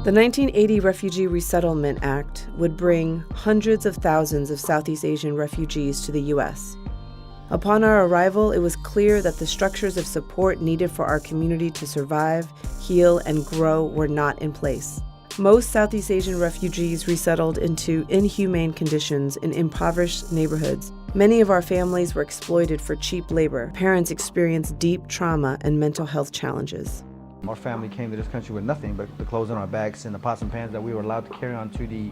The 1980 Refugee Resettlement Act would bring hundreds of thousands of Southeast Asian refugees to the U.S. Upon our arrival, it was clear that the structures of support needed for our community to survive, heal, and grow were not in place. Most Southeast Asian refugees resettled into inhumane conditions in impoverished neighborhoods. Many of our families were exploited for cheap labor. Parents experienced deep trauma and mental health challenges. Our family came to this country with nothing but the clothes on our backs and the pots and pans that we were allowed to carry onto the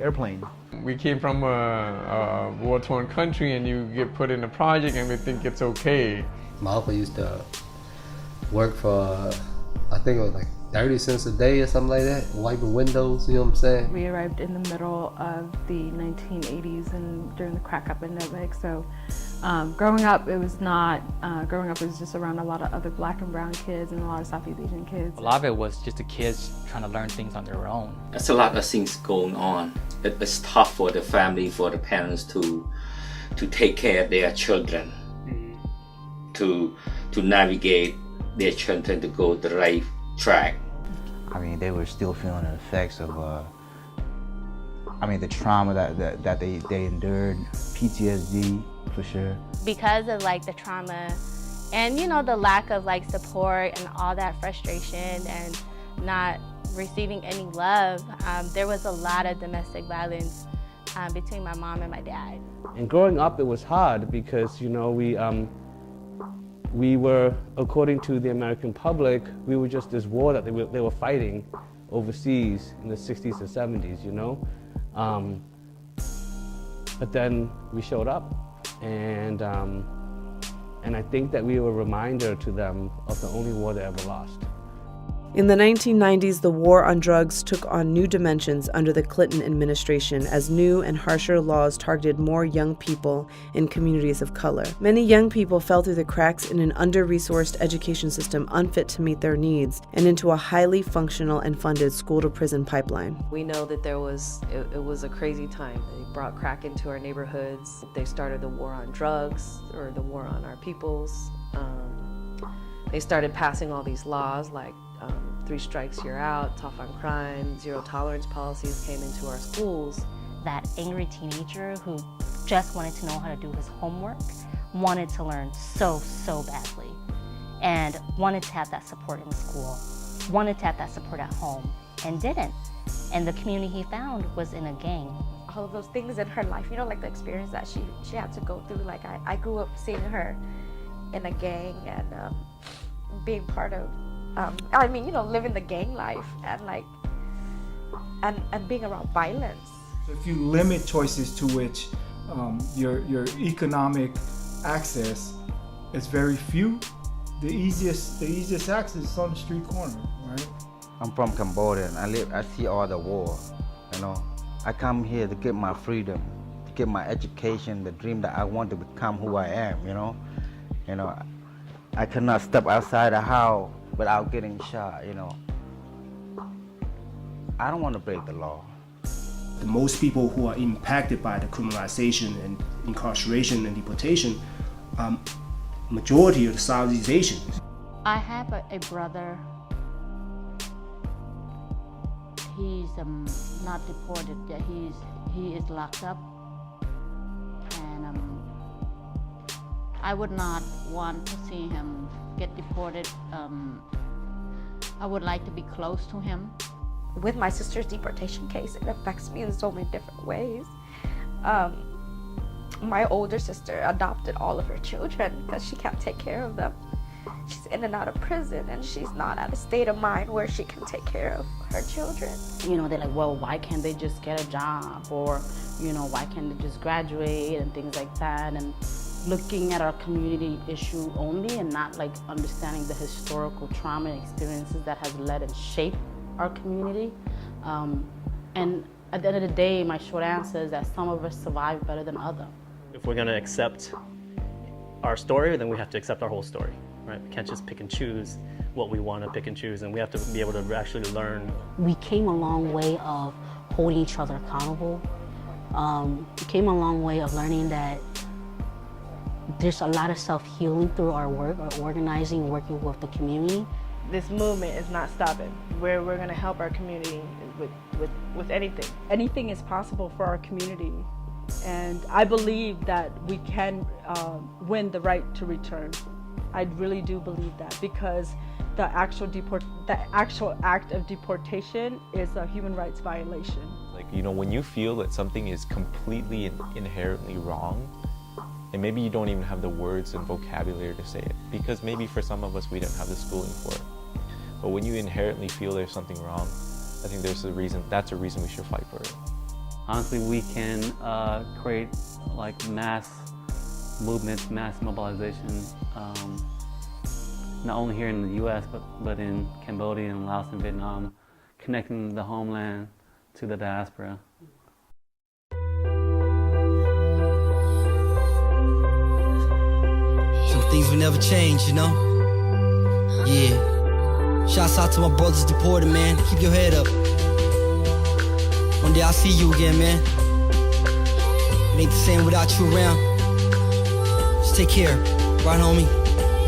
airplane. We came from a war-torn country, and you get put in a project and we think it's okay. My uncle used to work for, I think it was like 30 cents a day or something like that, wiping windows, you know what I'm saying? We arrived in the middle of the 1980s and during the crack epidemic, so growing up it was just around a lot of other black and brown kids and a lot of Southeast Asian kids. A lot of it was just the kids trying to learn things on there's own. There's a lot of things going on. It's tough for the family, for the parents to take care of their children, to navigate their children to go the right track. I mean, they were still feeling the effects of, the trauma that they endured, PTSD for sure. Because of like the trauma and the lack of like support and all that frustration and not receiving any love, there was a lot of domestic violence between my mom and my dad. And growing up, it was hard because we were, according to the American public, we were just this war that they were fighting overseas in the 60s and 70s, But then we showed up, and I think that we were a reminder to them of the only war they ever lost. In the 1990s, the war on drugs took on new dimensions under the Clinton administration as new and harsher laws targeted more young people in communities of color. Many young people fell through the cracks in an under-resourced education system unfit to meet their needs and into a highly functional and funded school-to-prison pipeline. We know that it was a crazy time. They brought crack into our neighborhoods. They started the war on drugs, or the war on our peoples. They started passing all these laws like 3 strikes, you're out, tough on crime, zero tolerance policies came into our schools. That angry teenager who just wanted to know how to do his homework, wanted to learn so badly, and wanted to have that support in school, wanted to have that support at home, and didn't. And the community he found was in a gang. All of those things in her life, like the experience that she had to go through. Like I grew up seeing her in a gang and being part of living the gang life and being around violence. If you limit choices to which your economic access is very few, the easiest access is on the street corner, right? I'm from Cambodia, and I see all the war, I come here to get my freedom, to get my education, the dream that I want to become who I am, I cannot step outside the house without getting shot, I don't want to break the law. The most people who are impacted by the criminalization and incarceration and deportation, majority of the Southeast Asians. I have a brother. He's not deported, he is locked up, and I would not want to see him get deported. I would like to be close to him. With my sister's deportation case, it affects me in so many different ways. My older sister adopted all of her children because she can't take care of them. She's in and out of prison, and she's not at a state of mind where she can take care of her children. They're like, well, why can't they just get a job? Or, why can't they just graduate and things like that? And looking at our community issue only and not like understanding the historical trauma and experiences that has led and shaped our community. And at the end of the day, my short answer is that some of us survive better than others. If we're gonna accept our story, then we have to accept our whole story, right? We can't just pick and choose what we want to pick and choose, and we have to be able to actually learn. We came a long way of holding each other accountable. We came a long way of learning that there's a lot of self-healing through our work, our organizing, working with the community. this movement is not stopping. We're going to help our community with anything. Anything is possible for our community, and I believe that we can win the right to return. I really do believe that, because the actual act of deportation is a human rights violation. Like, you know, when you feel that something is completely and inherently wrong, and maybe you don't even have the words and vocabulary to say it, because maybe for some of us we didn't have the schooling for it. But when you inherently feel there's something wrong, I think that's a reason we should fight for it. Honestly, we can create like mass movements, mass mobilization, not only here in the US, but in Cambodia and Laos and Vietnam, connecting the homeland to the diaspora. Some things will never change, you know? Yeah. Shouts out to my brothers deported, man. Keep your head up. One day I'll see you again, man. It ain't the same without you around. Just take care, right, homie?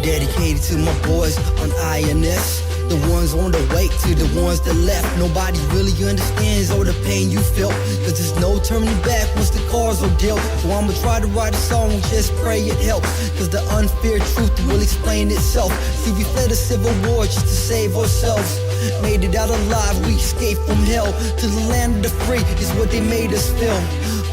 Dedicated to my boys on INS, the ones on the way to the ones that left. Nobody really understands all the pain you felt, cause there's no turning back once the cards are dealt. So I'ma try to write a song, just pray it helps, cause the unfair truth will explain itself. See, we fled a civil war just to save ourselves. Made it out alive, we escaped from hell to the land of the free is what they made us feel.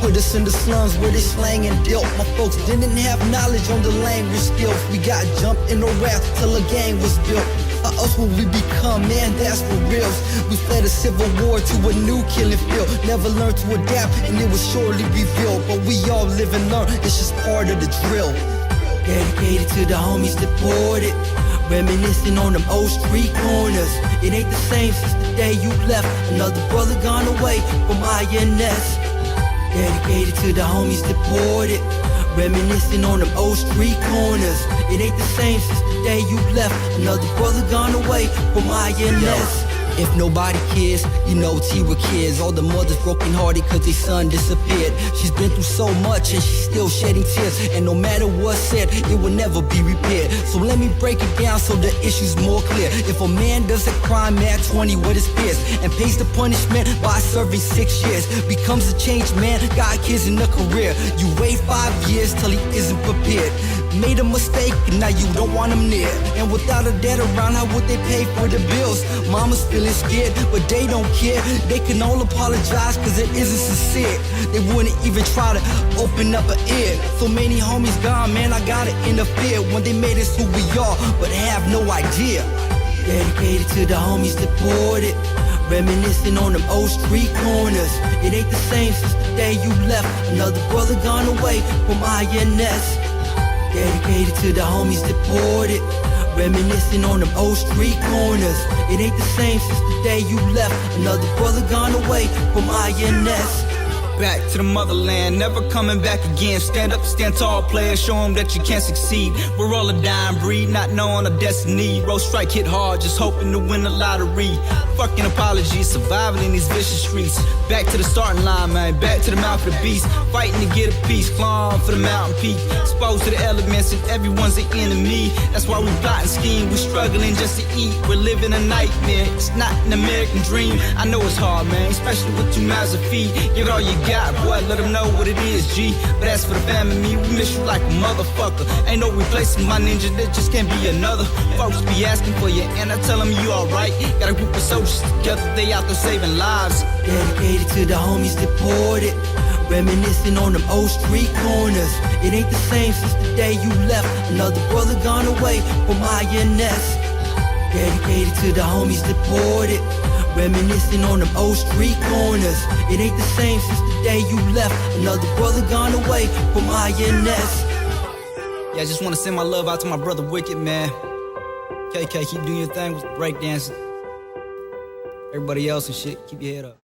Put us in the slums where they slang and dealt. My folks didn't have knowledge on the language skills. We got jumped in the raft till a gang was built. Or else will we become, man, that's for reals. We fled a civil war to a new killing field. Never learned to adapt and it was surely revealed. But we all live and learn, it's just part of the drill. Dedicated to the homies deported, reminiscing on them old street corners. It ain't the same since the day you left. Another brother gone away from INS. Dedicated to the homies deported, reminiscing on them old street corners. It ain't the same since the day you left. Another brother gone away from INS. If nobody cares, you know T with kids. All the mothers broken hearted cause their son disappeared. She's been through so much and she's still shedding tears. And no matter what's said, it will never be repaired. So let me break it down so the issue's more clear. If a man does a crime at 20 with his peers and pays the punishment by serving 6 years, becomes a changed man, got kids in a career. You wait 5 years till he isn't prepared. Made a mistake and now you don't want him near. And without a dad around, how would they pay for the bills? Mama's feeling scared, but they don't care. They can all apologize cause it isn't sincere. They wouldn't even try to open up an ear. So many homies gone, man, I gotta interfere. When they made us who we are, but have no idea. Dedicated to the homies deported, reminiscing on them old street corners. It ain't the same since the day you left. Another brother gone away from INS. Dedicated to the homies deported, reminiscing on them old street corners. It ain't the same since the day you left. Another brother gone away from INS. Back to the motherland, never coming back again. Stand up, stand tall, player, show them that you can succeed. We're all a dying breed, not knowing our destiny. Road strike hit hard, just hoping to win the lottery. Fucking apologies, surviving in these vicious streets. Back to the starting line, man, back to the mouth of the beast. Fighting to get a piece, clawing for the mountain peak. Exposed to the elements and everyone's an enemy. That's why we plot and scheme, we struggling just to eat. We're living a nightmare, it's not an American dream. I know it's hard, man, especially with 2 mouths to feed. Give it all you got, boy, let them know what it is, G. But as for the family, me, we miss you like a motherfucker. Ain't no replacing my ninja, there just can't be another. Folks be asking for you, and I tell them you alright. Got a group of soldiers together, they out there saving lives. Dedicated to the homies deported, reminiscing on them old street corners. It ain't the same since the day you left. Another brother gone away from INS. Dedicated to the homies deported, reminiscing on them old street corners. It ain't the same since the day you left. Another brother gone away from INS. Yeah, I just want to send my love out to my brother Wicked, man. KK, keep doing your thing with breakdancing. Everybody else and shit, keep your head up.